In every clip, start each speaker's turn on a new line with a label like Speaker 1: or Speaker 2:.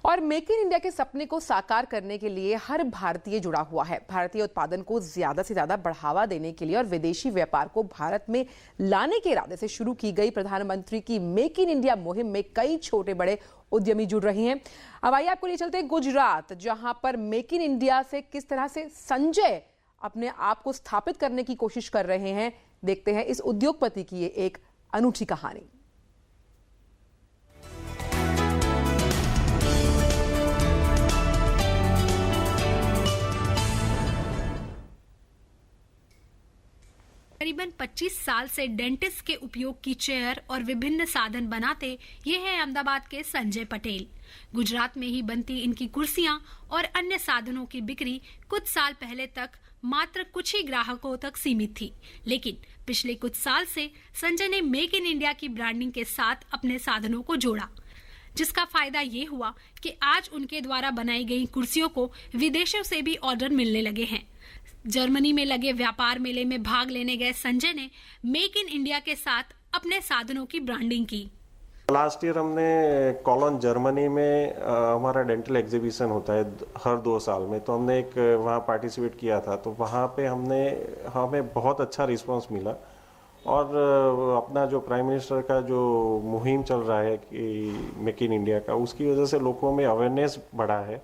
Speaker 1: और make in India के सपने को साकार करने के लिए हर भारतीय जुड़ा हुआ है। भारतीय उत्पादन को ज्यादा से ज्यादा बढ़ावा देने के लिए और विदेशी व्यापार को भारत में लाने के इरादे से शुरू की गई प्रधानमंत्री की मेक इन इंडिया मुहिम में कई छोटे बड़े उद्यमी जुड़ रही हैं। अब आइए आपको ले चलते हैं गुजरात, जहां पर मेक इन इंडिया से किस तरह से संजय अपने आप को स्थापित करने की कोशिश कर रहे हैं। देखते हैं इस उद्योगपति की ये एक अनूठी कहानी।
Speaker 2: करीबन 25 साल से डेंटिस्ट के उपयोग की चेयर और विभिन्न साधन बनाते ये हैं अहमदाबाद के संजय पटेल। गुजरात में ही बनती इनकी कुर्सियां और अन्य साधनों की बिक्री कुछ साल पहले तक मात्र कुछ ही ग्राहकों तक सीमित थी, लेकिन पिछले कुछ साल से संजय ने मेक इन इंडिया की ब्रांडिंग के साथ अपने साधनों को जोड़ा, जिसका फायदा ये हुआ कि आज उनके द्वारा बनाई गई कुर्सियों को विदेशों से भी ऑर्डर मिलने लगे हैं। जर्मनी में लगे व्यापार मेले में भाग लेने गए संजय ने मेक इन इंडिया के साथ अपने साधनों की ब्रांडिंग की।
Speaker 3: लास्ट ईयर हमने कोलोन जर्मनी में हमारा डेंटल एग्जीबिशन होता है हर 2 साल में, तो हमने एक वहाँ पार्टिसिपेट किया था। तो वहाँ पे हमें बहुत अच्छा रिस्पांस मिला और अपना जो प्राइम मिनिस्टर का जो मुहिम चल रहा है कि मेक इन इंडिया का, उसकी वजह से लोगों में अवेयरनेस बढ़ा है।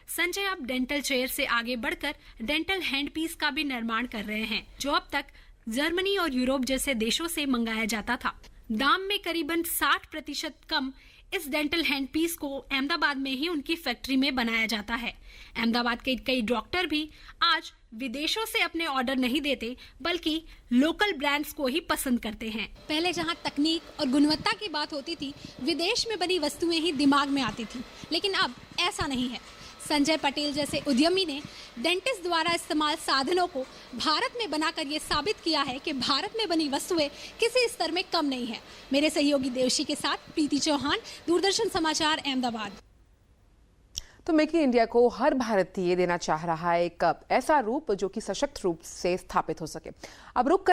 Speaker 2: संजय अब डेंटल चेयर से आगे बढ़कर डेंटल हैंड पीस का भी निर्माण कर रहे हैं, जो अब तक जर्मनी और यूरोप जैसे देशों से मंगाया जाता था। दाम में करीबन 60% कम इस डेंटल हैंड पीस को अहमदाबाद में ही उनकी फैक्ट्री में बनाया जाता है। अहमदाबाद के कई डॉक्टर भी आज विदेशों से अपने ऑर्डर नहीं देते, बल्कि लोकल ब्रांड्स को ही पसंद करते हैं।
Speaker 4: पहले जहां तकनीक और गुणवत्ता की बात होती थी, विदेश में बनी वस्तुएं ही दिमाग में आती थी, लेकिन अब ऐसा नहीं है। संजय पटेल जैसे उद्यमी ने डेंटिस्ट द्वारा इस्तेमाल साधनों को भारत में बनाकर ये साबित किया है कि भारत में बनी वस्तुएं किसी स्तर में कम नहीं है। मेरे सहयोगी देवशी के साथ प्रीति चौहान, दूरदर्शन समाचार, अहमदाबाद।
Speaker 1: तो मेक इन इंडिया को हर भारतीय देना चाह रहा है एक ऐसा रूप जो कि सशक्त रूप से स्थापित हो सके। अब रुक